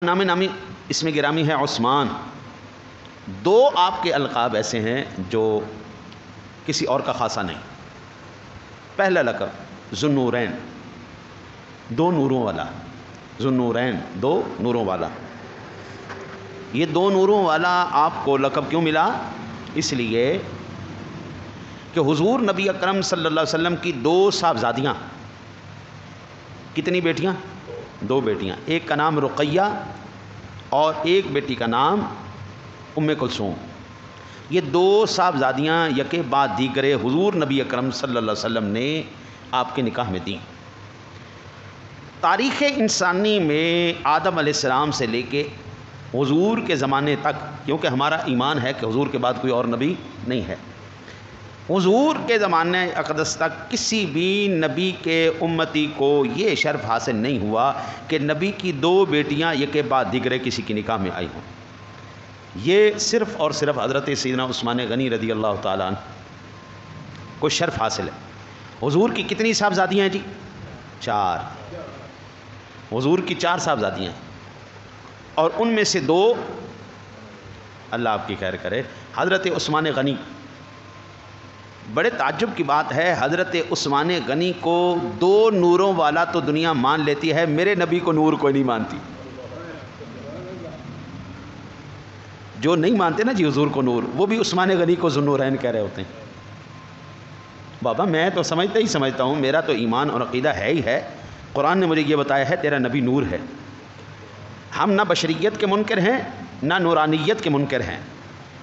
نامی اس میں گرامی ہے عثمان۔ دو آپ کے القاب ایسے ہیں جو کسی اور کا خاصا نہیں۔ پہلا لقب ذوالنورین، دو نوروں والا، ذوالنورین دو نوروں والا۔ یہ دو نوروں والا آپ کو لقب کیوں ملا؟ اس لیے کہ حضور نبی اکرم صلی اللہ علیہ وسلم کی دو صاحبزادیاں، کتنی بیٹیاں؟ دو بیٹیاں، ایک کا نام رقیہ اور ایک بیٹی کا نام ام کلثوم۔ یہ دو صاحبزادیاں یکے بعد دیگرے حضور نبی اکرم صلی اللہ علیہ وسلم نے آپ کے نکاح میں دیں۔ تاریخ انسانی میں آدم علیہ السلام سے لے کے حضور کے زمانے تک، کیونکہ ہمارا ایمان ہے کہ حضور کے بعد کوئی اور نبی نہیں ہے، حضور کے زمانے اقدس تک کسی بھی نبی کے امتی کو یہ شرف حاصل نہیں ہوا کہ نبی کی دو بیٹیاں یکے بعد دیگرے کسی کی نکاح میں آئی ہوں۔ یہ صرف اور صرف حضرت سیدنا عثمان غنی رضی اللہ تعالیٰ عنہ کو شرف حاصل ہے۔ حضور کی کتنی صاحبزادیاں ہیں جی؟ 4۔ حضور کی 4 صاحبزادیاں ہیں، اور ان میں سے 2، اللہ آپ کی خیر کرے، حضرت عثمان غنی۔ بڑے تعجب کی بات ہے، حضرت عثمان غنی کو 2 نوروں والا تو دنیا مان لیتی ہے، میرے نبی کو نور کوئی نہیں مانتی۔ جو نہیں مانتے نا جی حضور کو نور، وہ بھی عثمان غنی کو ذوالنورین کہہ رہے ہوتے ہیں۔ بابا میں تو سمجھتا ہوں، میرا تو ایمان اور عقیدہ ہے ہی ہے، قرآن نے مجھے یہ بتایا ہے تیرا نبی نور ہے۔ ہم نہ بشریت کے منکر ہیں نہ نورانیت کے منکر ہیں،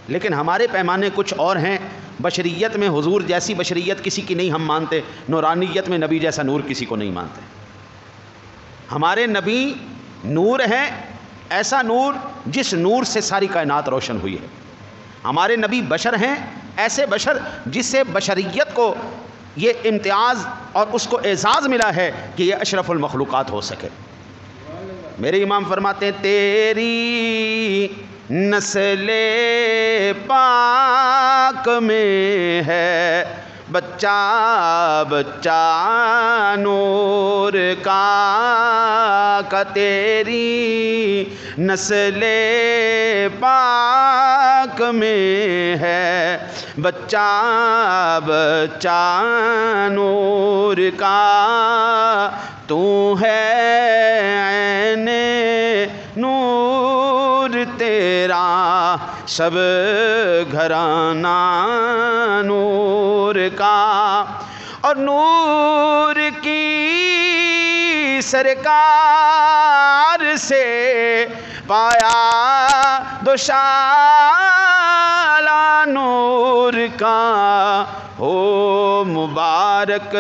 لیکن ہمارے پیمانے کچھ اور ہیں۔ بشریت میں حضور جیسی بشریت کسی کی نہیں ہم مانتے، نورانیت میں نبی جیسا نور کسی کو نہیں مانتے۔ ہمارے نبی نور ہیں، ایسا نور جس نور سے ساری کائنات روشن ہوئی ہے۔ ہمارے نبی بشر ہیں، ایسے بشر جس سے بشریت کو یہ امتیاز اور اس کو اعزاز ملا ہے کہ یہ اشرف المخلوقات ہو سکے۔ میرے امام فرماتے ہیں تیری نسل پاک میں ہے بچہ بچہ نور کا تیری نسل پاک میں ہے بچہ بچہ نور کا، تو ہے عین نور تیرا سب گھرانہ نور کا، اور نور کی سرکار سے پایا دوشالہ نور کا، ہو مبارک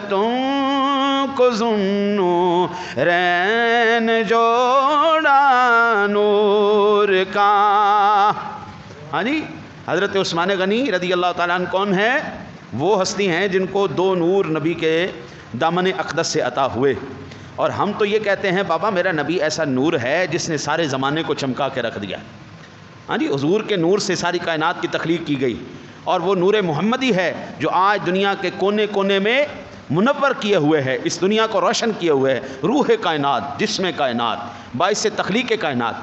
تم کو ذوالنورین جوڑا نور کا۔ ہاں جی، حضرت عثمان غنی رضی اللہ تعالیٰ عنہ کون ہے؟ وہ ہستی ہیں جن کو 2 نور نبی کے دامن اقدس سے عطا ہوئے، اور ہم تو یہ کہتے ہیں بابا میرا نبی ایسا نور ہے جس نے سارے زمانے کو چمکا کے رکھ دیا۔ ہاں جی، حضور کے نور سے ساری کائنات کی تخلیق کی گئی، اور وہ نور محمدی ہے جو آج دنیا کے کونے کونے میں منور کیے ہوئے ہے، اس دنیا کو روشن کیے ہوئے ہے، روح کائنات، جسم کائنات، باعث تخلیق کائنات۔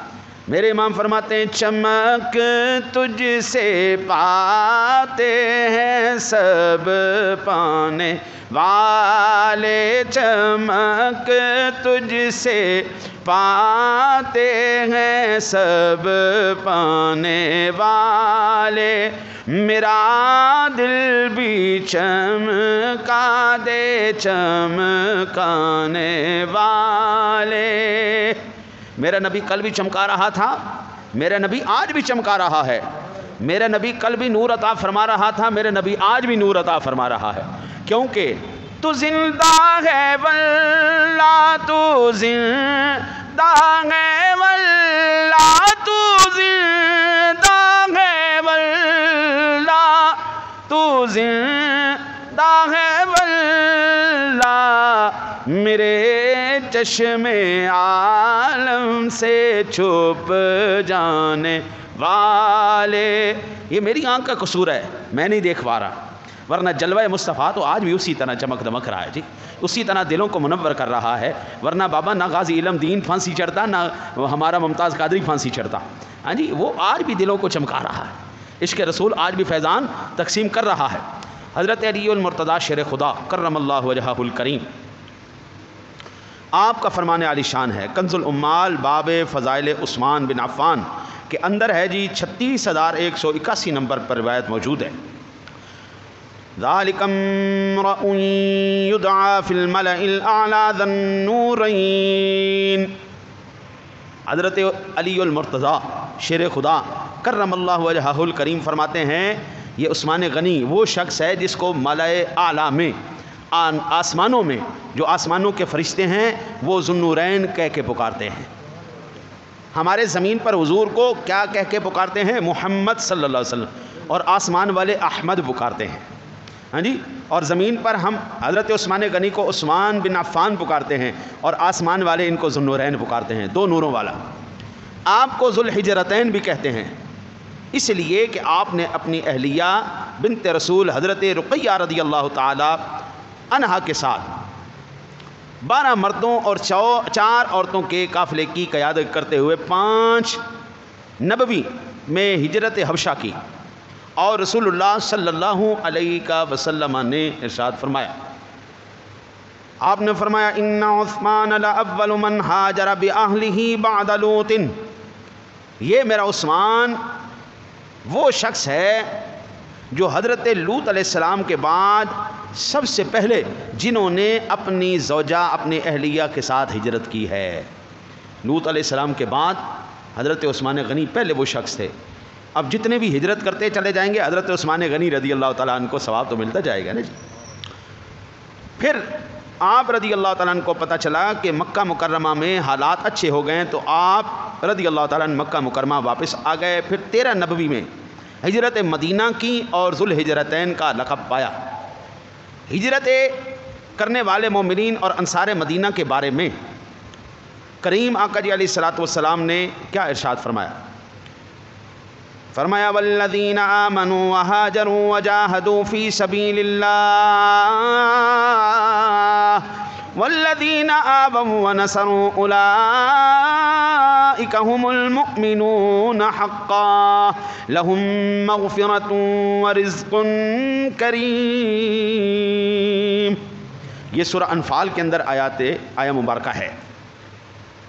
میرے امام فرماتے ہیں چمک تجھ سے پاتے ہیں سب پانے والے، چمک تجھ سے پاتے ہیں سب پانے والے، میرا دل بھی چمکا دے چمکانے والے۔ میرا نبی کل بھی چمکا رہا تھا، میرا نبی آج بھی چمکا رہا ہے، میرا نبی کل بھی نور عطا فرما رہا تھا، میرا نبی آج بھی نور عطا فرما رہا ہے، کیونکہ تو زندہ ہے واللہ، تو زندہ ہے واللہ، تو زندہ ہے واللہ، تو زندہ ہے واللہ، میرے چشم عالم سے چھپ جانے والے۔ یہ میری آنکھ کا قصور ہے، میں نہیں دیکھ پا رہا، ورنہ جلوہ مصطفیٰ تو آج بھی اسی طرح چمک دمک رہا ہے جی، اسی طرح دلوں کو منور کر رہا ہے. ورنہ بابا نہ غازی علم دین پھانسی چڑھتا، نہ ہمارا ممتاز قادری پھانسی چڑھتا. ہاں جی، وہ آج بھی دلوں کو چمکا رہا ہے. عشق رسول آج بھی فیضان تقسیم کر رہا ہے. حضرت علی المرتضیٰ شیر خدا کرم اللہ وجہہ الکریم، آپ کا فرمان عالی شان ہے. کنز الامال باب فضائل عثمان بن عفان کے اندر ہے جی 36,181 نمبر پر روایت موجود ہے. ذالک امرؤ یدعا فی الملأ الاعلی ذی النورین. حضرت علی المرتضیٰ شیر خدا کرم اللہ وجہہ الکریم فرماتے ہیں یہ عثمان غنی وہ شخص ہے جس کو ملائے اعلیٰ میں، آسمانوں میں جو آسمانوں کے فرشتے ہیں وہ ذو النورین کہہ کے پکارتے ہیں. ہمارے زمین پر حضور کو کیا کہہ کے پکارتے ہیں؟ محمد صلی اللہ علیہ وسلم. اور آسمان والے احمد پکارتے ہیں. ہاں جی، اور زمین پر ہم حضرت عثمان غنی کو عثمان بن عفان پکارتے ہیں، اور آسمان والے ان کو ذو النورین پکارتے ہیں، دو نوروں والا. آپ کو ذو الحجرتین بھی کہتے ہیں اس لیے کہ آپ نے اپنی اہلیہ بنت رسول حضرت رقیہ رضی اللہ تعالی عنہا کے ساتھ 12 مردوں اور 4 عورتوں کے قافلے کی قیادت کرتے ہوئے 5 نبوی میں ہجرت حبشہ کی. اور رسول اللہ صلی اللہ علیہ وسلم نے ارشاد فرمایا، آپ نے فرمایا ان عثمان لأول من ہاجر بأہلہ بعد لوط. یہ میرا عثمان وہ شخص ہے جو حضرت لوط علیہ السلام کے بعد سب سے پہلے جنہوں نے اپنی زوجہ اپنی اہلیہ کے ساتھ ہجرت کی ہے. لوط علیہ السلام کے بعد حضرت عثمان غنی پہلے وہ شخص تھے. اب جتنے بھی ہجرت کرتے چلے جائیں گے حضرت عثمان غنی رضی اللہ تعالیٰ عنہ کو ثواب تو ملتا جائے گا نا جی. پھر آپ رضی اللہ تعالیٰ عنہ کو پتہ چلا کہ مکہ مکرمہ میں حالات اچھے ہو گئے تو آپ رضی اللہ تعالیٰ عنہ مکہ مکرمہ واپس آ گئے. پھر 13 نبوی میں ہجرت مدینہ کی اور ذو الحجرتین کا لقب پایا. ہجرت کرنے والے مومنین اور انصار مدینہ کے بارے میں کریم آقا جی علیہ الصلوۃ والسلام نے کیا ارشاد فرمایا؟ فرمایا والذین آمنوا وہاجروا وجاہدوا فی سبیل اللہ والذین آووا ونصروا اولئک هم المؤمنون حقا لهم مغفرۃ ورزق کریم. یہ سورہ انفال کے اندر آیا مبارکہ ہے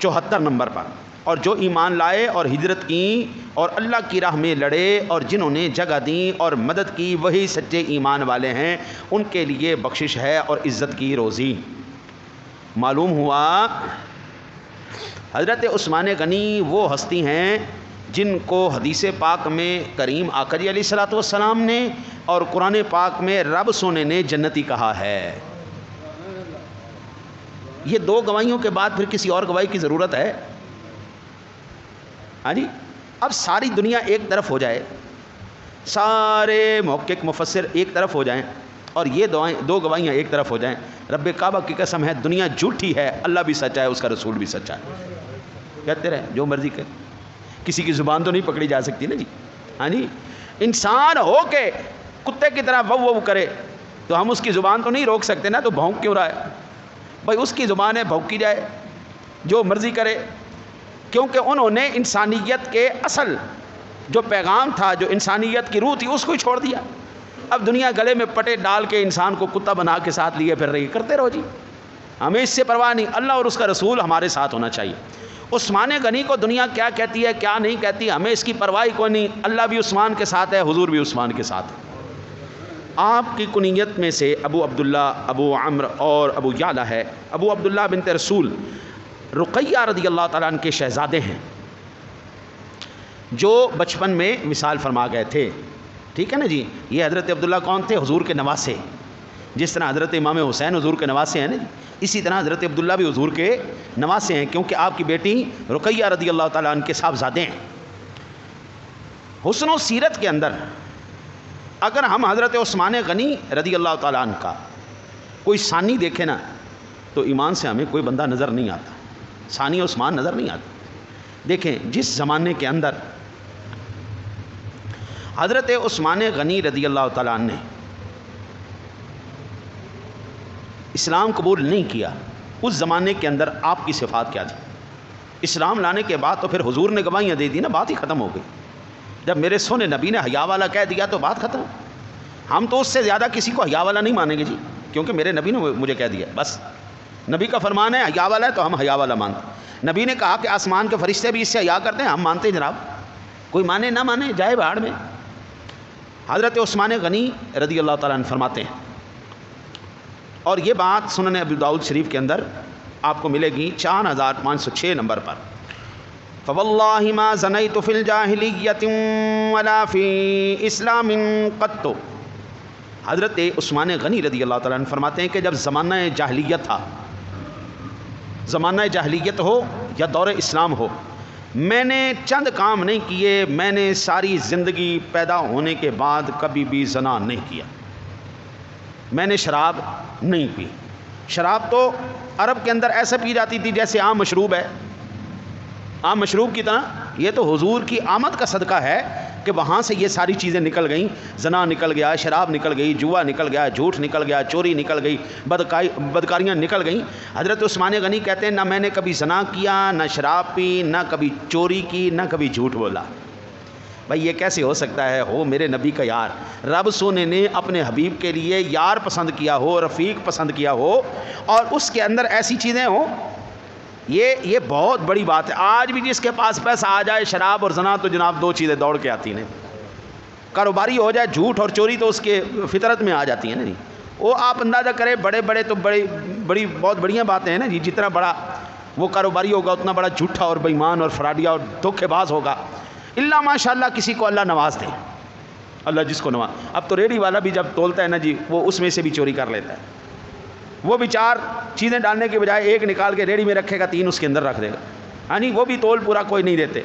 74 نمبر پر. اور جو ایمان لائے اور ہجرت کی اور اللہ کی راہ میں لڑے اور جنہوں نے جگہ دی اور مدد کی وہی سچے ایمان والے ہیں، ان کے لیے بخشش ہے اور عزت کی روزی. معلوم ہوا حضرت عثمان غنی وہ ہستی ہیں جن کو حدیث پاک میں کریم آقا جی علیہ الصلوۃ والسلام نے اور قرآن پاک میں رب سونے نے جنتی کہا ہے. یہ 2 گواہیوں کے بعد پھر کسی اور گواہی کی ضرورت ہے؟ ہاں جی، اب ساری دنیا ایک طرف ہو جائے، سارے محقق مفسر ایک طرف ہو جائیں اور یہ 2 گواہیاں ایک طرف ہو جائیں. رب کعبہ کی قسم ہے دنیا جھوٹی ہے، اللہ بھی سچا ہے، اس کا رسول بھی سچا ہے. کہتے رہے جو مرضی کرے، کسی کی زبان تو نہیں پکڑی جا سکتی نا جی. ہاں جی، انسان ہو کے کتے کی طرح وہ کرے تو ہم اس کی زبان تو نہیں روک سکتے نا، تو بھونک کیوں رہا ہے بھائی؟ اس کی زبان ہے، بھونکی جائے جو مرضی کرے، کیونکہ انہوں نے انسانیت کے اصل جو پیغام تھا، جو انسانیت کی روح تھی، اس کو ہی چھوڑ دیا. اب دنیا گلے میں پٹے ڈال کے انسان کو کتا بنا کے ساتھ لیے پھر رہی، کرتے رہو جی، ہمیں اس سے پرواہ نہیں. اللہ اور اس کا رسول ہمارے ساتھ ہونا چاہیے. عثمان غنی کو دنیا کیا کہتی ہے کیا نہیں کہتی ہمیں اس کی پرواہ کوئی نہیں. اللہ بھی عثمان کے ساتھ ہے، حضور بھی عثمان کے ساتھ ہے. آپ کی کنیت میں سے ابو عبداللہ، ابو عمرو اور ابو یعلا ہے. ابو عبداللہ بنت رسول رقیہ رضی اللہ تعالیٰ عنہ کے شہزادے ہیں جو بچپن میں مثال فرما گئے تھے. ٹھیک ہے نا جی. یہ حضرت عبداللہ کون تھے؟ حضور کے نواسے. جس طرح حضرت امام حسین حضور کے نواسے ہیں نا جی، اسی طرح حضرت عبداللہ بھی حضور کے نواسے ہیں، کیونکہ آپ کی بیٹی رقیہ رضی اللہ تعالیٰ عنہ کے صاحبزادے ہیں. حسن و سیرت کے اندر اگر ہم حضرت عثمان غنی رضی اللہ تعالیٰ عنہ کا کوئی ثانی دیکھیں نا تو ایمان سے ہمیں کوئی بندہ نظر نہیں آتا، ثانی عثمان نظر نہیں آتا. دیکھیں جس زمانے کے اندر حضرت عثمان غنی رضی اللہ تعالیٰ عنہ نے اسلام قبول نہیں کیا، اس زمانے کے اندر آپ کی صفات کیا تھی؟ اسلام لانے کے بعد تو پھر حضور نے گواہیاں دے دی نا، بات ہی ختم ہو گئی۔ جب میرے سونے نبی نے حیا والا کہہ دیا تو بات ختم۔ ہم تو اس سے زیادہ کسی کو حیا والا نہیں مانیں گے جی، کیونکہ میرے نبی نے مجھے کہہ دیا، بس نبی کا فرمان ہے حیا والا ہے تو ہم حیا والا مانتے ہیں۔ نبی نے کہا کہ آسمان کے فرشتے بھی اس سے حیا کرتے ہیں، ہم مانتے ہیں جناب، کوئی مانے نہ مانے جائے باہر میں۔ حضرت عثمان غنی رضی اللہ تعالیٰ عنہ فرماتے ہیں، اور یہ بات سنن ابی داؤد شریف کے اندر آپ کو ملے گی 4506 نمبر پر، فواللہ ما زنیت فی الجاہلیت ولا فی اسلام قط۔ حضرت عثمان غنی رضی اللہ تعالیٰ عنہ فرماتے ہیں کہ جب زمانہ جاہلیت تھا، زمانہ جاہلیت ہو یا دور اسلام ہو، میں نے چند کام نہیں کیے، میں نے ساری زندگی پیدا ہونے کے بعد کبھی بھی زنا نہیں کیا، میں نے شراب نہیں پی۔ شراب تو عرب کے اندر ایسا پی جاتی تھی جیسے عام مشروب ہے، عام مشروب کی طرح۔ یہ تو حضور کی آمد کا صدقہ ہے کہ وہاں سے یہ ساری چیزیں نکل گئیں، زنا نکل گیا، شراب نکل گئی، جوا نکل گیا، جھوٹ نکل گیا، چوری نکل گئی، بدکاریاں نکل گئیں۔ حضرت عثمان غنی کہتے ہیں نہ میں نے کبھی زنا کیا، نہ شراب پی، نہ کبھی چوری کی، نہ کبھی جھوٹ بولا۔ بھائی یہ کیسے ہو سکتا ہے؟ ہو میرے نبی کا یار، رب سونے نے اپنے حبیب کے لیے یار پسند کیا ہو، رفیق پسند کیا ہو، اور اس کے اندر ایسی چیزیں ہوں، یہ بہت بڑی بات ہے۔ آج بھی جس کے پاس پیسہ آ جائے، شراب اور زنا تو جناب دو چیزیں دوڑ کے آتی ہیں۔ کاروباری ہو جائے، جھوٹ اور چوری تو اس کے فطرت میں آ جاتی ہیں نا جی۔ وہ آپ اندازہ کریں، بڑے بڑے تو بڑی بہت بڑیاں باتیں ہیں نا جی، جتنا بڑا وہ کاروباری ہوگا اتنا بڑا جھوٹا اور بےایمان اور فراڈیا اور دھوکے باز ہوگا، اللہ ماشاء اللہ کسی کو اللہ نواز دے، اللہ جس کو نواز۔ اب تو ریڑھی والا بھی جب تولتا ہے نا جی، وہ اس میں سے بھی چوری کر لیتا ہے۔ وہ بھی 4 چیزیں ڈالنے کے بجائے 1 نکال کے ریڑھی میں رکھے گا، 3 اس کے اندر رکھ دے گا، ہاں جی، وہ بھی تول پورا کوئی نہیں دیتے۔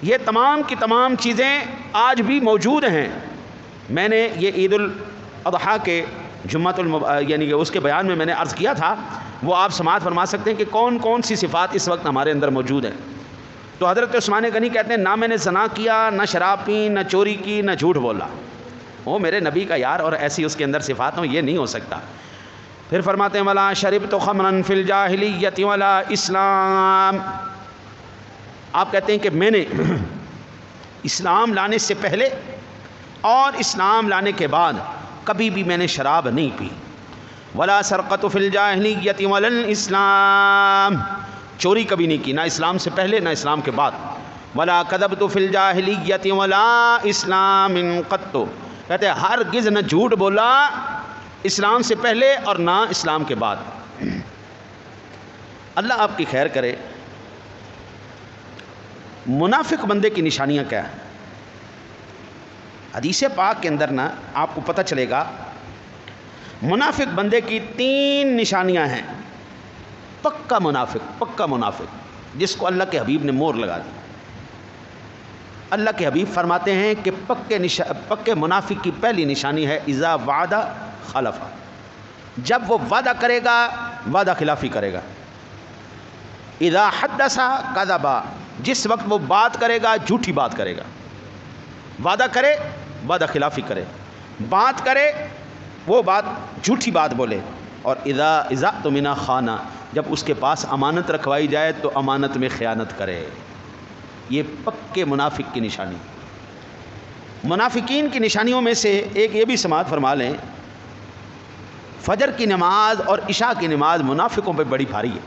یہ تمام کی تمام چیزیں آج بھی موجود ہیں۔ میں نے یہ عید الاضحیٰ کے یعنی کہ اس کے بیان میں نے عرض کیا تھا، وہ آپ سماعت فرما سکتے ہیں کہ کون کون سی صفات اس وقت ہمارے اندر موجود ہیں۔ تو حضرت عثمان غنی کہتے ہیں نہ میں نے زنا کیا، نہ شراب پی، نہ چوری کی، نہ جھوٹ بولا۔ وہ میرے نبی کا یار اور ایسی اس کے اندر صفات ہوں، یہ نہیں ہو سکتا۔ پھر فرماتے ہیں ولا شربت خمرا فی الجاہلیت ولا اسلام۔ آپ کہتے ہیں کہ میں نے اسلام لانے سے پہلے اور اسلام لانے کے بعد کبھی بھی میں نے شراب نہیں پی۔ ولا سرقت فی الجاہلیت ولا الاسلام، چوری کبھی نہیں کی، نہ اسلام سے پہلے نہ اسلام کے بعد۔ ولا کذبت فی الجاہلیت ولا اسلام قط، کہتے ہیں ہرگز نہ جھوٹ بولا اسلام سے پہلے اور نہ اسلام کے بعد۔ اللہ آپ کی خیر کرے۔ منافق بندے کی نشانیاں کیا ہیں؟ حدیث پاک کے اندر نا آپ کو پتہ چلے گا، منافق بندے کی 3 نشانیاں ہیں۔ پکا منافق جس کو اللہ کے حبیب نے مور لگا دی۔ اللہ کے حبیب فرماتے ہیں کہ پکے منافق کی پہلی نشانی ہے اذا وعدہ خلفا، جب وہ وعدہ کرے گا وعدہ خلافی کرے گا۔ اذا حدث کذبا، جس وقت وہ بات کرے گا جھوٹی بات کرے گا۔ وعدہ کرے وعدہ خلافی کرے، بات کرے وہ بات جھوٹی بات بولے۔ اور اذا اؤتمن خانہ، جب اس کے پاس امانت رکھوائی جائے تو امانت میں خیانت کرے۔ یہ پکے منافق کی نشانی۔ منافقین کی نشانیوں میں سے ایک یہ بھی سماعت فرما لیں، فجر کی نماز اور عشاء کی نماز منافقوں پہ بڑی بھاری ہے۔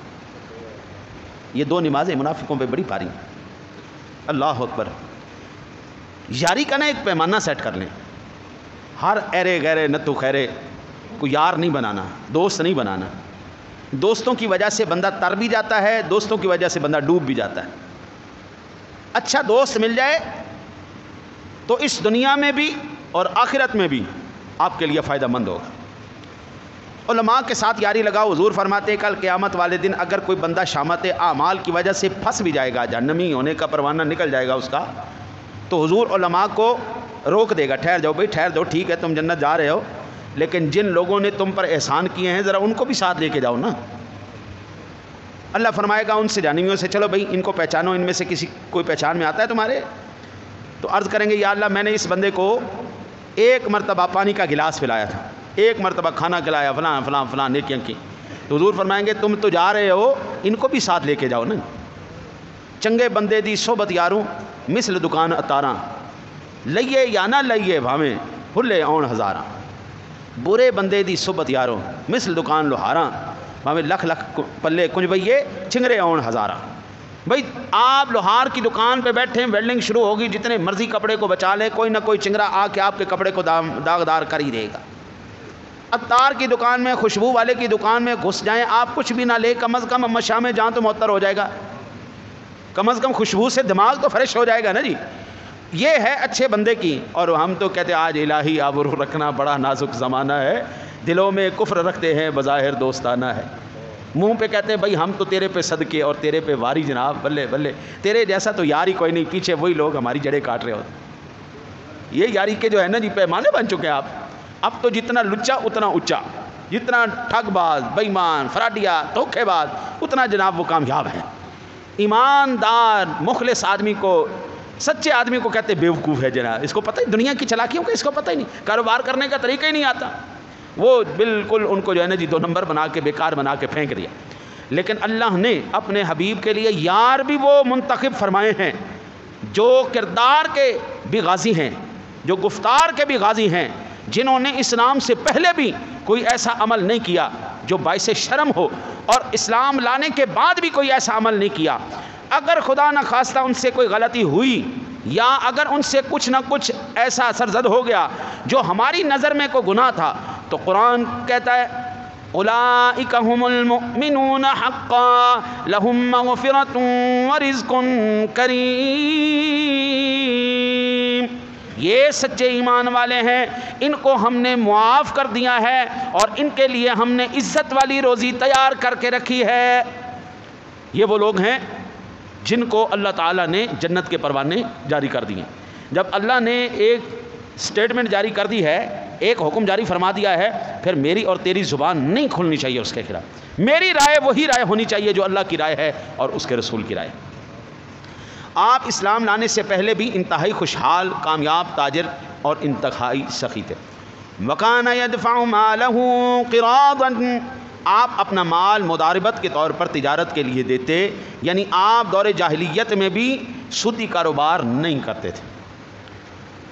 یہ 2 نمازیں منافقوں پہ بڑی بھاری ہیں۔ اللہ اکبر۔ یاری کا نا ایک پیمانہ سیٹ کر لیں، ہر ایرے غیرے نتو خیرے کو یار نہیں بنانا، دوست نہیں بنانا۔ دوستوں کی وجہ سے بندہ تر بھی جاتا ہے، دوستوں کی وجہ سے بندہ ڈوب بھی جاتا ہے۔ اچھا دوست مل جائے تو اس دنیا میں بھی اور آخرت میں بھی آپ کے لیے فائدہ مند ہوگا۔ علماء کے ساتھ یاری لگاؤ۔ حضور فرماتے ہیں کل قیامت والے دن اگر کوئی بندہ شامت اعمال کی وجہ سے پھنس بھی جائے گا، جہنمی ہونے کا پروانہ نکل جائے گا اس کا، تو حضور علماء کو روک دے گا، ٹھہر جاؤ بھائی، ٹھہر دو، ٹھیک ہے تم جنت جا رہے ہو، لیکن جن لوگوں نے تم پر احسان کیے ہیں ذرا ان کو بھی ساتھ لے کے جاؤ نا۔ اللہ فرمائے گا ان سے جہنمیوں سے چلو بھائی ان کو پہچانو، ان میں سے کوئی پہچان میں آتا ہے تمہارے؟ تو عرض کریں گے یا اللہ میں نے اس بندے کو 1 مرتبہ پانی کا گلاس پلایا تھا، ایک مرتبہ کھانا کھلایا، فلاں فلاں فلاں نیکیاں کی، تو حضور فرمائیں گے تم تو جا رہے ہو، ان کو بھی ساتھ لے کے جاؤ نا۔ چنگے بندے دی صحبت یاروں مثل دکان اتاراں، لئیے یا نہ لئیے بھاویں ہلے آن ہزاراں۔ برے بندے دی صحبت یاروں مثل دکان لوہاراں، بھاویں لکھ لکھ پلے کنجوئیے چنگرے آن ہزاراں۔ بھئی آپ لوہار کی دکان پہ بیٹھے ہیں، ویلڈنگ شروع ہوگی، جتنے مرضی کپڑے کو بچا لیں، کوئی نہ کوئی چنگرا آ کے آپ کے کپڑے کو داغدار کر ہی دے گا۔ عطار کی دکان میں، خوشبو والے کی دکان میں گھس جائیں، آپ کچھ بھی نہ لے، کم از کم مشام میں جان تو معطر ہو جائے گا، کم از کم خوشبو سے دماغ تو فریش ہو جائے گا نا جی۔ یہ ہے اچھے بندے کی۔ اور ہم تو کہتے ہیں آج الہی آبرو رکھنا بڑا نازک زمانہ ہے، دلوں میں کفر رکھتے ہیں بظاہر دوستانہ ہے، منہ پہ کہتے ہیں بھائی ہم تو تیرے پہ صدقے اور تیرے پہ واری جناب، بلے بلے تیرے جیسا تو یار ہی کوئی نہیں، پیچھے وہی لوگ ہماری جڑیں کاٹ رہے ہوتے۔ یہ یاری کے جو ہے نا جی پیمانے بن چکے ہیں آپ۔ اب تو جتنا لچا اتنا اونچا، جتنا ٹھگ باز، بےمان، فراڈیا، دھوکے باز، اتنا جناب وہ کامیاب ہیں۔ ایماندار مخلص آدمی کو، سچے آدمی کو کہتے بیوقوف ہے جناب، اس کو پتہ ہی دنیا کی چلاکیوں کا اس کو پتہ ہی نہیں، کاروبار کرنے کا طریقہ ہی نہیں آتا، وہ بالکل ان کو جو ہے نا جی 2 نمبر بنا کے بیکار بنا کے پھینک دیا۔ لیکن اللہ نے اپنے حبیب کے لیے یار بھی وہ منتخب فرمائے ہیں جو کردار کے بھی غازی ہیں، جو گفتار کے بھی غازی ہیں، جنہوں نے اسلام سے پہلے بھی کوئی ایسا عمل نہیں کیا جو باعث شرم ہو، اور اسلام لانے کے بعد بھی کوئی ایسا عمل نہیں کیا۔ اگر خدا نہ خواستہ ان سے کوئی غلطی ہوئی، یا اگر ان سے کچھ نہ کچھ ایسا سرزد ہو گیا جو ہماری نظر میں کوئی گناہ تھا، تو قرآن کہتا ہے اولئک هم المؤمنون حقا لهم مغفرۃ ورزق کریم، یہ سچے ایمان والے ہیں، ان کو ہم نے معاف کر دیا ہے اور ان کے لیے ہم نے عزت والی روزی تیار کر کے رکھی ہے۔ یہ وہ لوگ ہیں جن کو اللہ تعالیٰ نے جنت کے پروانے جاری کر دیے۔ جب اللہ نے ایک سٹیٹمنٹ جاری کر دی ہے، ایک حکم جاری فرما دیا ہے، پھر میری اور تیری زبان نہیں کھلنی چاہیے اس کے خلاف۔ میری رائے وہی رائے ہونی چاہیے جو اللہ کی رائے ہے اور اس کے رسول کی رائے۔ آپ اسلام لانے سے پہلے بھی انتہائی خوشحال، کامیاب تاجر اور انتہائی سخی تھے۔ وَكَانَ يَدْفَعُ مَالَهُ قِرَاضًا، آپ اپنا مال مضاربت کے طور پر تجارت کے لیے دیتے، یعنی آپ دور جاہلیت میں بھی سودی کاروبار نہیں کرتے تھے۔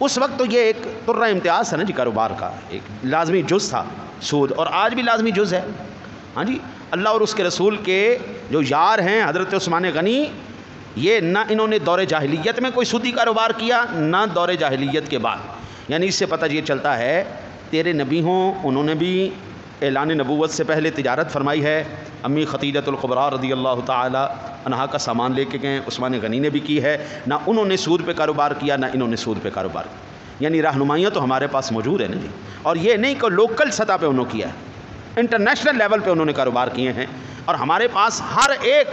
اس وقت تو یہ ایک طرہ امتیاز تھا نا جی، کاروبار کا ایک لازمی جز تھا سود، اور آج بھی لازمی جز ہے۔ ہاں جی، اللہ اور اس کے رسول کے جو یار ہیں حضرت عثمان غنی، یہ نہ انہوں نے دور جاہلیت میں کوئی سودی کاروبار کیا، نہ دور جاہلیت کے بعد۔ یعنی اس سے پتہ یہ چلتا ہے تیرے نبی ہوں، انہوں نے بھی اعلان نبوت سے پہلے تجارت فرمائی ہے۔ امی خدیجۃ الکبریٰ رضی اللہ تعالی عنہا کا سامان لے کے گئے، عثمان غنی نے بھی کی ہے، نہ انہوں نے سود پہ کاروبار کیا، نہ انہوں نے سود پہ کاروبار کیا۔ یعنی رہنمائیاں تو ہمارے پاس موجود ہیں نا جی، اور یہ نہیں کہ لوکل سطح پہ انہوں کیا ہے، انٹرنیشنل لیول پہ انہوں نے کاروبار کیے ہیں، اور ہمارے پاس ہر ایک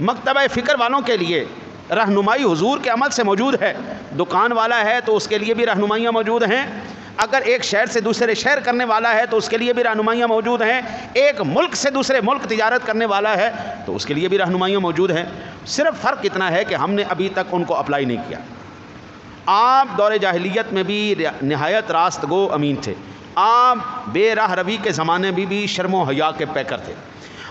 مکتبہ فکر والوں کے لیے رہنمائی حضور کے عمل سے موجود ہے۔ دکان والا ہے تو اس کے لیے بھی رہنمائیاں موجود ہیں، اگر ایک شہر سے دوسرے شہر کرنے والا ہے تو اس کے لیے بھی رہنمائیاں موجود ہیں، ایک ملک سے دوسرے ملک تجارت کرنے والا ہے تو اس کے لیے بھی رہنمائیاں موجود ہیں۔ صرف فرق اتنا ہے کہ ہم نے ابھی تک ان کو اپلائی نہیں کیا۔ آپ دور جاہلیت میں بھی نہایت راست گو امین تھے، آپ بے راہ روی کے زمانے میں بھی شرم و حیا کے پیکر تھے۔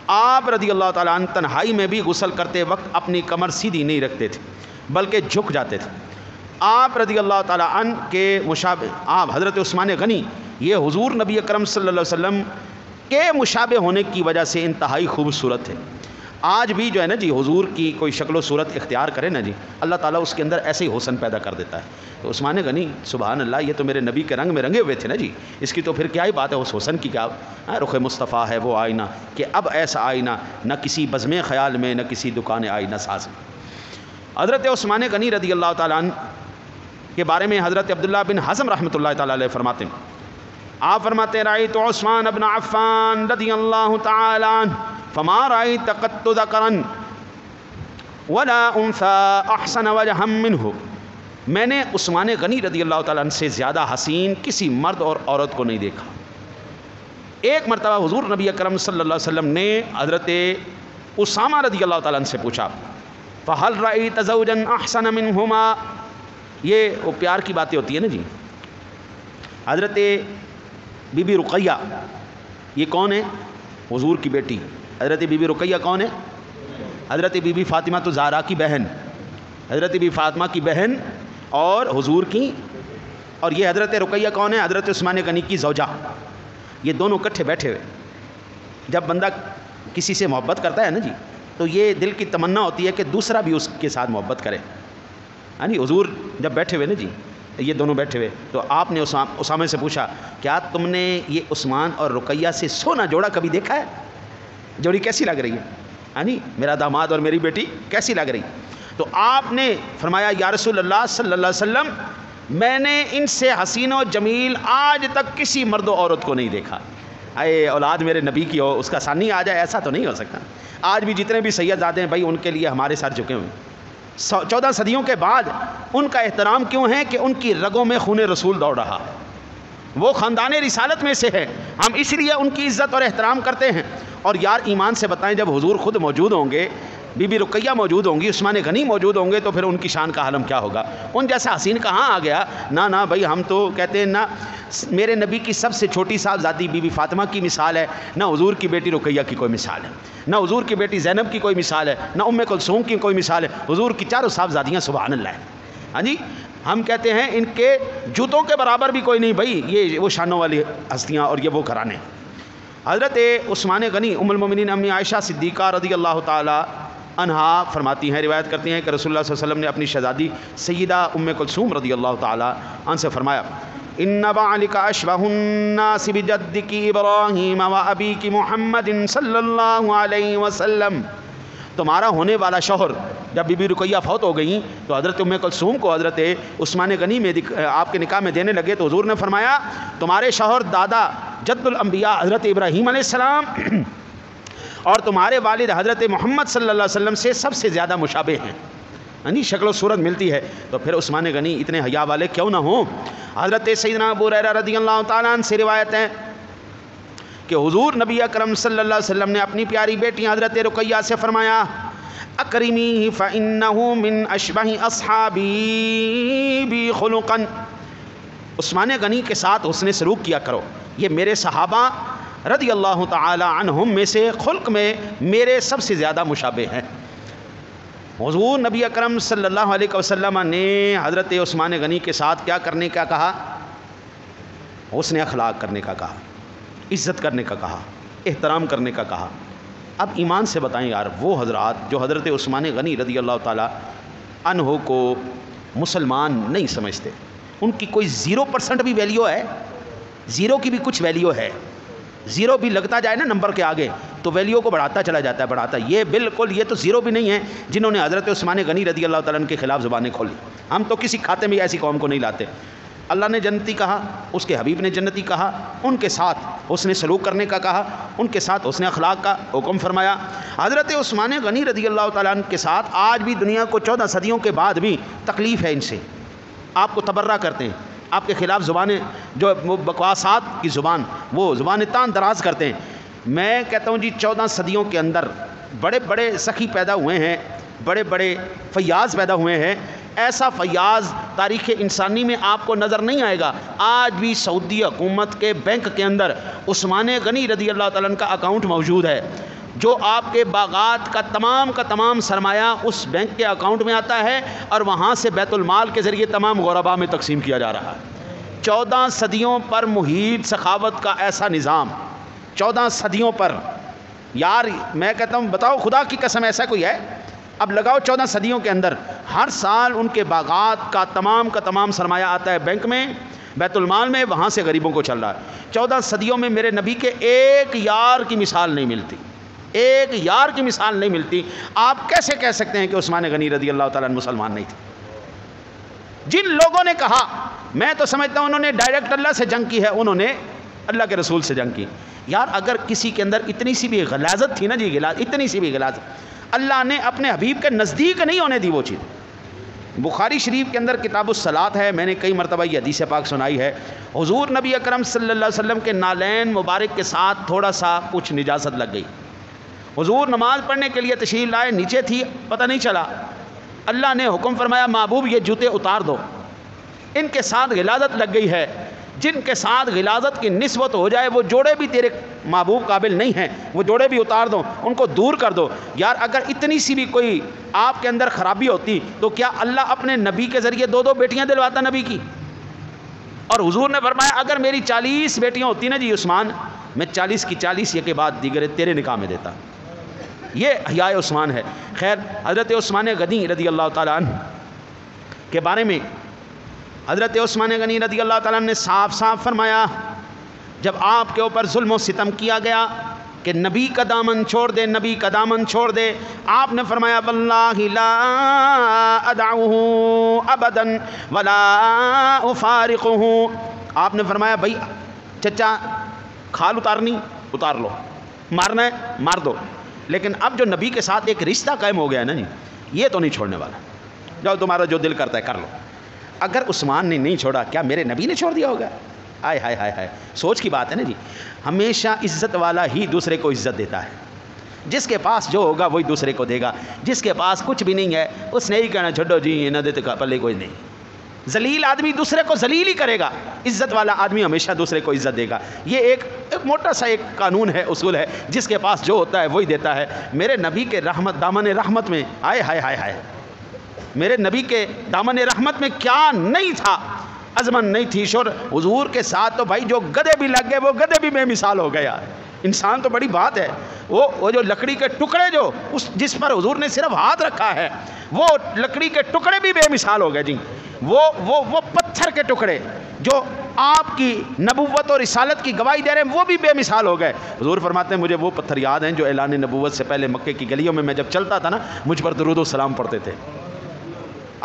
آپ رضی اللہ تعالیٰ عنہ تنہائی میں بھی غسل کرتے وقت اپنی کمر سیدھی نہیں رکھتے تھے بلکہ جھک جاتے تھے۔ آپ رضی اللہ تعالیٰ عنہ کے مشابہ، آپ حضرت عثمان غنی یہ حضور نبی اکرم صلی اللہ علیہ وسلم کے مشابہ ہونے کی وجہ سے انتہائی خوبصورت تھے۔ آج بھی جو ہے نا جی حضور کی کوئی شکل و صورت اختیار کرے نا جی، اللہ تعالیٰ اس کے اندر ایسے ہی حسن پیدا کر دیتا ہے۔ تو عثمان غنی سبحان اللہ، یہ تو میرے نبی کے رنگ میں رنگے ہوئے تھے نا جی، اس کی تو پھر کیا ہی بات ہے، اس حسن کی کیا رخ مصطفیٰ ہے وہ آئینہ، کہ اب ایسا آئینہ نہ کسی بزم خیال میں، نہ کسی دکان آئینہ ساز میں۔ حضرت عثمان غنی رضی اللہ تعالیٰ عنہ کے بارے میں حضرت عبداللہ بن حزم رحمۃ اللہ تعالیٰ علیہ فرماتے ہیں، آپ فرماتے ہیں رأیت عثمان بن عفان رضی اللہ تعالیٰ عنہ فما رأیت قط ذکرا ولا انثى احسن وجها منہ، میں نے عثمان غنی رضی اللہ تعالیٰ عنہ سے زیادہ حسین کسی مرد اور عورت کو نہیں دیکھا۔ ایک مرتبہ حضور نبی اکرم صلی اللہ علیہ وسلم نے حضرت اسامہ رضی اللہ تعالیٰ عنہ سے پوچھا فہل رأیت زوجا احسن منہما، یہ وہ پیار کی باتیں ہوتی ہے نا جی۔ حضرت بی بی رقیہ یہ کون ہے؟ حضور کی بیٹی. حضرت بی بی رقیہ کون ہے؟ حضرت بی بی فاطمہ تو زہرا کی بہن، حضرت بی فاطمہ کی بہن اور حضور کی. اور یہ حضرت رقیہ کون ہے؟ حضرت عثمان غنی کی زوجہ. یہ دونوں اکٹھے بیٹھے ہوئے. جب بندہ کسی سے محبت کرتا ہے نا جی تو یہ دل کی تمنا ہوتی ہے کہ دوسرا بھی اس کے ساتھ محبت کرے. ہاں جی، حضور جب بیٹھے ہوئے نا جی، یہ دونوں بیٹھے ہوئے، تو آپ نے اسامہ سے پوچھا کیا تم نے یہ عثمان اور رقیہ سے سونا جوڑا کبھی دیکھا ہے؟ جوڑی کیسی لگ رہی ہے؟ ہاں جی، میرا داماد اور میری بیٹی کیسی لگ رہی؟ تو آپ نے فرمایا یا رسول اللہ صلی اللہ علیہ وسلم میں نے ان سے حسین و جمیل آج تک کسی مرد و عورت کو نہیں دیکھا. اے اولاد میرے نبی کی ہو، اس کا ثانی آ جائے، ایسا تو نہیں ہو سکتا. آج بھی جتنے بھی سیدزادے ہیں بھائی ان کے لیے ہمارے سر جھکے ہوئے ہیں. 14 صدیوں کے بعد ان کا احترام کیوں ہے کہ ان کی رگوں میں خون رسول دوڑ رہا، وہ خاندان رسالت میں سے ہے، ہم اس لیے ان کی عزت اور احترام کرتے ہیں. اور یار ایمان سے بتائیں جب حضور خود موجود ہوں گے، بی بی رقیہ موجود ہوں گی، عثمان غنی موجود ہوں گے، تو پھر ان کی شان کا عالم کیا ہوگا؟ ان جیسا حسین کہاں آ گیا؟ نہ بھائی، ہم تو کہتے ہیں نہ میرے نبی کی سب سے چھوٹی صاحبزادی بی بی فاطمہ کی مثال ہے، نہ حضور کی بیٹی رقیہ کی کوئی مثال ہے، نہ حضور کی بیٹی زینب کی کوئی مثال ہے، نہ ام کلثوم کی کوئی مثال ہے. حضور کی چاروں صاحبزادیاں سبحان اللہ ہے. ہاں جی، ہم کہتے ہیں ان کے جوتوں کے برابر بھی کوئی نہیں بھائی، یہ وہ شانوں والی ہستیاں اور یہ وہ گھرانے. حضرت عثمان غنی ام المومنین امی عائشہ صدیقہ رضی اللہ تعالی عنہا فرماتی ہیں، روایت کرتی ہیں کہ رسول اللہ صلی اللہ علیہ وسلم نے اپنی شہزادی سیدہ ام کلثوم رضی اللہ تعالی عنہ سے فرمایا ان بعلک اشبہ الناس بجدک ابراہیم و ابیک محمد صلی اللہ علیہ وسلم. تمہارا ہونے والا شوہر جب بی بی رقیہ فوت ہو گئیں تو حضرت ام کلثوم کو حضرت عثمان غنی میں آپ کے نکاح میں دینے لگے تو حضور نے فرمایا تمہارے شوہر دادا جد الانبیاء حضرت ابراہیم علیہ السلام اور تمہارے والد حضرت محمد صلی اللہ علیہ وسلم سے سب سے زیادہ مشابہ ہیں. یعنی شکل و صورت ملتی ہے، تو پھر عثمان غنی اتنے حیا والے کیوں نہ ہوں؟ حضرت سیدنا ابو ہریرہ رضی اللہ تعالیٰ عنہ سے روایت ہے کہ حضور نبی اکرم صلی اللہ علیہ وسلم نے اپنی پیاری بیٹی حضرت رقیہ سے فرمایا اکرمی فإنہ من اشبہ اصحابی بی خلقا. عثمان غنی کے ساتھ حسن سلوک کیا کرو، یہ میرے صحابہ رضی اللہ تعالی عنہم میں سے خلق میں میرے سب سے زیادہ مشابہ ہیں. حضور نبی اکرم صلی اللہ علیہ وسلم نے حضرت عثمان غنی کے ساتھ کیا کرنے کا کہا؟ حسن اخلاق کرنے کا کہا، عزت کرنے کا کہا، احترام کرنے کا کہا. اب ایمان سے بتائیں یار، وہ حضرات جو حضرت عثمان غنی رضی اللہ تعالی عنہ کو مسلمان نہیں سمجھتے، ان کی کوئی 0% بھی ویلیو ہے؟ زیرو کی بھی کچھ ویلیو ہے. زیرو بھی لگتا جائے نا نمبر کے آگے تو ویلیو کو بڑھاتا چلا جاتا ہے، بڑھاتا. یہ بالکل یہ تو زیرو بھی نہیں ہے جنہوں نے حضرت عثمان غنی رضی اللہ تعالیٰ عنہ کے خلاف زبانیں کھولی. ہم تو کسی کھاتے میں ایسی قوم کو نہیں لاتے. اللہ نے جنتی کہا، اس کے حبیب نے جنتی کہا، ان کے ساتھ حسن سلوک کرنے کا کہا، ان کے ساتھ حسن اخلاق کا حکم فرمایا. حضرت عثمان غنی رضی اللہ تعالیٰ عنہ کے ساتھ آج بھی دنیا کو 14 صدیوں کے بعد بھی تکلیف ہے. ان سے آپ کو تبرہ کرتے ہیں، آپ کے خلاف زبانیں جو بکواسات کی زبان، وہ زبانیں تان دراز کرتے ہیں. میں کہتا ہوں جی 14 صدیوں کے اندر بڑے بڑے سخی پیدا ہوئے ہیں، بڑے بڑے فیاض پیدا ہوئے ہیں. ایسا فیاض تاریخ انسانی میں آپ کو نظر نہیں آئے گا. آج بھی سعودی حکومت کے بینک کے اندر عثمان غنی رضی اللہ تعالیٰ عنہ کا اکاؤنٹ موجود ہے. جو آپ کے باغات کا تمام سرمایہ اس بینک کے اکاؤنٹ میں آتا ہے اور وہاں سے بیت المال کے ذریعے تمام غرباء میں تقسیم کیا جا رہا ہے. 14 صدیوں پر محیط سخاوت کا ایسا نظام، 14 صدیوں پر. یار میں کہتا ہوں بتاؤ خدا کی قسم ایسا کوئی ہے؟ اب لگاؤ 14 صدیوں کے اندر ہر سال ان کے باغات کا تمام سرمایہ آتا ہے بینک میں، بیت المال میں، وہاں سے غریبوں کو چل رہا ہے. 14 صدیوں میں میرے نبی کے ایک یار کی مثال نہیں ملتی، ایک یار کی مثال نہیں ملتی. آپ کیسے کہہ سکتے ہیں کہ عثمان غنی رضی اللہ تعالیٰ عنہ مسلمان نہیں تھے؟ جن لوگوں نے کہا، میں تو سمجھتا ہوں انہوں نے ڈائریکٹ اللہ سے جنگ کی ہے، انہوں نے اللہ کے رسول سے جنگ کی. یار اگر کسی کے اندر اتنی سی بھی غلاظت تھی نا جی، اتنی سی بھی غلاظت، اللہ نے اپنے حبیب کے نزدیک نہیں ہونے دی وہ چیز. بخاری شریف کے اندر کتاب الصلاۃ ہے، میں نے کئی مرتبہ یہ حدیث پاک سنائی ہے. حضور نبی اکرم صلی اللہ علیہ وسلم کے نالین مبارک کے ساتھ تھوڑا سا کچھ نجاست لگ گئی. حضور نماز پڑھنے کے لیے تشریف لائے، نیچے تھی پتہ نہیں چلا. اللہ نے حکم فرمایا محبوب یہ جوتے اتار دو، ان کے ساتھ غلاظت لگ گئی ہے. جن کے ساتھ غلاظت کی نسبت ہو جائے وہ جوڑے بھی تیرے محبوب قابل نہیں ہیں، وہ جوڑے بھی اتار دو، ان کو دور کر دو۔ یار اگر اتنی سی بھی کوئی آپ کے اندر خرابی ہوتی تو کیا اللہ اپنے نبی کے ذریعے 2 بیٹیاں دلواتا نبی کی؟ اور حضور نے فرمایا اگر میری 40 بیٹیاں ہوتی نا جی عثمان، میں 40 کی 40 یہ کے بعد دیگر تیرے نکاح میں دیتا۔ یہ حیاء عثمان ہے۔ خیر، حضرت عثمان غنی رضی اللہ تعالیٰ عنہ کے بارے میں حضرت عثمان غنی رضی اللہ تعالیٰ عنہ نے صاف صاف فرمایا، جب آپ کے اوپر ظلم و ستم کیا گیا کہ نبی کا دامن چھوڑ دے، نبی کا دامن چھوڑ دے، آپ نے فرمایا واللہ لا ادعوہ ابدا ولا افارقہ۔ آپ نے فرمایا بھائی چچا کھال اتارنی اتار لو، مارنا ہے مار دو، لیکن اب جو نبی کے ساتھ ایک رشتہ قائم ہو گیا نا جی، یہ تو نہیں چھوڑنے والا، جاؤ تمہارا جو دل کرتا ہے کر لو۔ اگر عثمان نے نہیں چھوڑا، کیا میرے نبی نے چھوڑ دیا ہوگا؟ آئے ہائے ہائے ہائے، سوچ کی بات ہے نا جی۔ ہمیشہ عزت والا ہی دوسرے کو عزت دیتا ہے، جس کے پاس جو ہوگا وہی دوسرے کو دے گا، جس کے پاس کچھ بھی نہیں ہے اس نے ہی کہنا چھوڑو جی نہ دیتے کا پلے کوئی نہیں۔ ذلیل آدمی دوسرے کو ذلیل ہی کرے گا، عزت والا آدمی ہمیشہ دوسرے کو عزت دے گا۔ یہ ایک موٹا سا ایک قانون ہے، اصول ہے، جس کے پاس جو ہوتا ہے وہی دیتا ہے۔ میرے نبی کے رحمت دامن رحمت میں آئے ہائے ہائے ہائے، میرے نبی کے دامن رحمت میں کیا نہیں تھا، عظمت نہیں تھی شور حضور کے ساتھ تو بھائی جو گدھے بھی لگ گئے وہ گدھے بھی بے مثال ہو گیا۔ انسان تو بڑی بات ہے، وہ جو لکڑی کے ٹکڑے جو جس پر حضور نے صرف ہاتھ رکھا ہے وہ لکڑی کے ٹکڑے بھی بے مثال ہو گئے جی۔ وہ پتھر کے ٹکڑے جو آپ کی نبوت اور رسالت کی گواہی دے رہے ہیں وہ بھی بے مثال ہو گئے۔ حضور فرماتے ہیں مجھے وہ پتھر یاد ہیں جو اعلان نبوت سے پہلے مکے کی گلیوں میں جب چلتا تھا نا مجھ پر درود و سلام پڑھتے تھے۔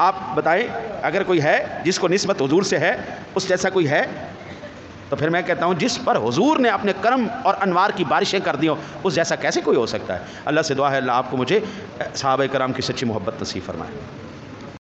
آپ بتائیں اگر کوئی ہے جس کو نسبت حضور سے ہے، اس جیسا کوئی ہے؟ تو پھر میں کہتا ہوں جس پر حضور نے اپنے کرم اور انوار کی بارشیں کر دی ہوں اس جیسا کیسے کوئی ہو سکتا ہے؟ اللہ سے دعا ہے اللہ آپ کو مجھے صحابہ کرام کی سچی محبت نصیب فرمائے۔